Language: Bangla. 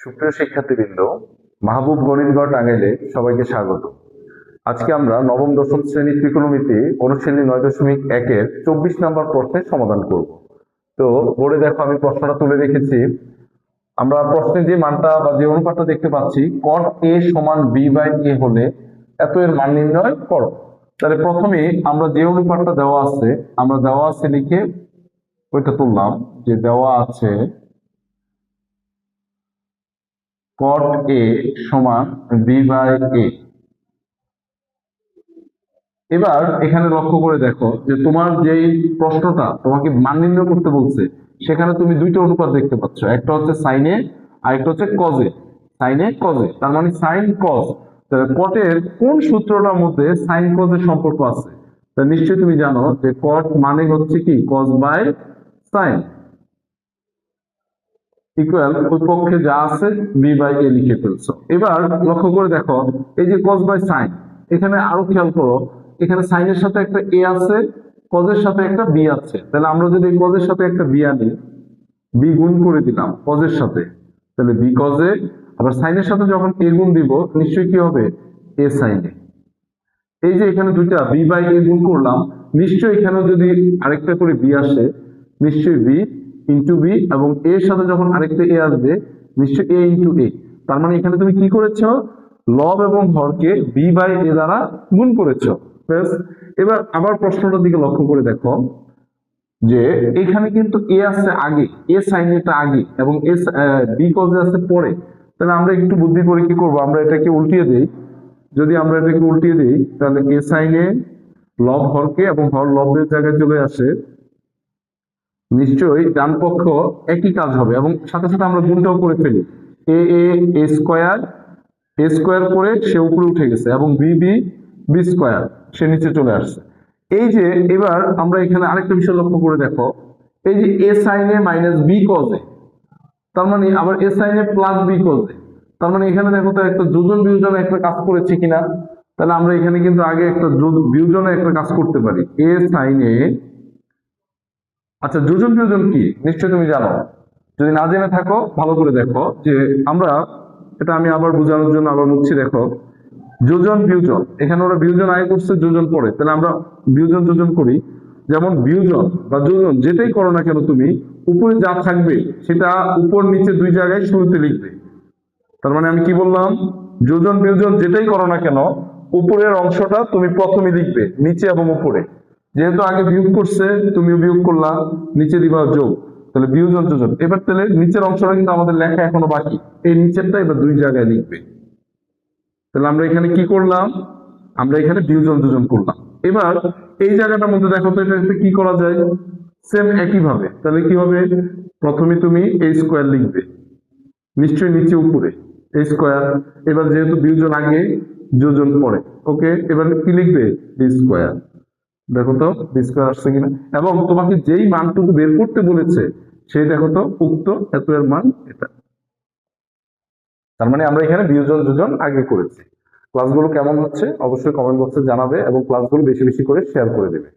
সুপ্রিয় শিক্ষার্থীবৃন্দ, মাহবুব গণিতগড় টাঙ্গাইলে সবাইকে স্বাগত। আজকে আমরা নবম দশম শ্রেণী ত্রিকোণমিতি অনুশীলনী 9.1-এর 24 নম্বর প্রশ্নের সমাধান করব। তো বোর্ডে দেখো আমি প্রশ্নটা তুলে রেখেছি। আমরা প্রশ্নে যে মানটা বা যে অনুপাতটা দেখতে পাচ্ছি, cot a সমান b বাই a হলে এত এর মান নির্ণয় করো। তাহলে প্রথমে আমরা যে অনুপাতটা দেওয়া আছে লিখে ওইটা তুললাম, যে দেওয়া আছে cot a সমান b বাই a। এবার এখানে লক্ষ্য করে দেখো যে তোমার যেই প্রশ্নটা তোমাকে মান নির্ণয় করতে বলছে, সেখানে তুমি দুইটা অনুপাত দেখতে পাচ্ছ, একটা হচ্ছে sin a আর একটা হচ্ছে cos a। sin a cos a, তার মানে sin cos। তাহলে cot এর কোন সূত্রটার মধ্যে sin cos এর সম্পর্ক আছে? তাহলে নিশ্চয়ই তুমি জানো যে cot মানে হচ্ছে কি cos বাই sin ইকুয়াল ওই পক্ষে যা আছে b বাই a লিখে ফেলছো। এবার লক্ষ্য করে দেখো এই যে cos বাই sin, এখানে আরো খেয়াল করো, এখানে sin এর সাথে একটা a আছে, cos এর সাথে একটা b আছে। তাহলে আমরা যদি cos এর সাথে একটা b আনি, b গুণ করে দিলাম cos এর সাথে, তাহলে b cos a। আবার sin এর সাথে যখন a গুণ দিব, নিশ্চয়ই কি হবে a sin a। এই যে এখানে দুইটা b বাই a গুণ করলাম, নিশ্চয়ই এখানে যদি আরেকটা করে b আসে, নিশ্চয়ই b ইন্টু b, এবং a এর সাথে যখন আরেকটা a আসবে, নিশ্চয়ই a ইন্টু a। তার মানে এখানে তুমি কি করেছো, লব এবং হরকে b বাই a দ্বারা গুণ করেছো। এবার আবার প্রশ্নটার দিকে লক্ষ্য করে দেখো যে এখানে কিন্তু a আছে আগে, a sin এটা আগে, এবং b cos a আছে পরে। তাহলে আমরা একটু বুদ্ধি করে কি করব, আমরা এটাকে উল্টিয়ে দেই। যদি আমরা এটাকে উল্টিয়ে দিই, তাহলে a sin a লব হরকে এবং হর লবের জায়গায় চলে আসে, নিশ্চয়ই ডান পক্ষ একই কাজ হবে, এবং সাথে সাথে আমরা গুণটাও করে ফেলি। a স্কয়ার করে সে উপরে উঠে গেছে, এবং b স্কয়ার সে নিচে চলে আসছে। এই যে এবার আমরা এখানে আরেকটা বিষয় লক্ষ্য করে দেখো, এই যে a sin a minus b cos a, তার মানে আবার a sin a plus b cos a। তার মানে এখানে দেখো তো একটা যোজন বিয়োজন একটা কাজ করেছে কিনা। তাহলে আমরা এখানে কিন্তু আগে একটা বিয়োজনে একটা কাজ করতে পারি, a sin a। আচ্ছা, যোজন বিয়োজন কি নিশ্চয়ই তুমি জানো, যদি না জেনে থাকো ভালো করে দেখো যে আমরা এটা আমি আবার বোঝানোর জন্য আবার মুছছি। দেখো যোজন বিয়োজন, এখানে ওরা বিয়োজন আগে করছে, যোজন পরে, তাহলে আমরা বিয়োজন যোজন করি। যেমন বিয়োজন বা যোজন যেটাই করো না কেন, তুমি উপরে যা থাকবে সেটা উপর নিচে দুই জায়গায় শুরুতে লিখবে। তার মানে আমি কি বললাম, যোজন বিয়োজন যেটাই করো না কেন, উপরের অংশটা তুমি প্রথমে লিখবে, নিচে এবং উপরে। যেহেতু আগে বিয়োগ করছে, তুমিও বিয়োগ করলা, নিচে দিবা যোগ, তাহলে বিয়োজন যোজন। এবার তাহলে নিচের অংশটা কিন্তু আমাদের লেখা এখনো বাকি, এই নিচেরটা এবার দুই জায়গায় লিখবে। তাহলে আমরা এখানে কি করলাম, আমরা এখানে বিয়োজন যোজন করলাম। এবার এই জায়গাটার মধ্যে দেখো তো এটা কি করা যায়, সেম একই ভাবে। তাহলে কি হবে, প্রথমে তুমি a স্কয়ার লিখবে, নিশ্চয়ই নিচে উপরে a স্কয়ার। এবার যেহেতু বিয়োজন আগে যোজন পরে, ওকে, এবার কি লিখবে b স্কয়ার। দেখো তো b স্কয়ার আসছে কিনা, এবং তোমাকে যেই মানটুকু বের করতে বলেছে সেই দেখো তো উক্ত এত এর মান এটা। তার মানে আমরা এখানে বিয়োজন যোজন আগে করেছি। ক্লাসগুলো কেমন হচ্ছে অবশ্যই কমেন্ট বক্সে জানাবে, এবং ক্লাসগুলো বেশি বেশি করে শেয়ার করে দেবে।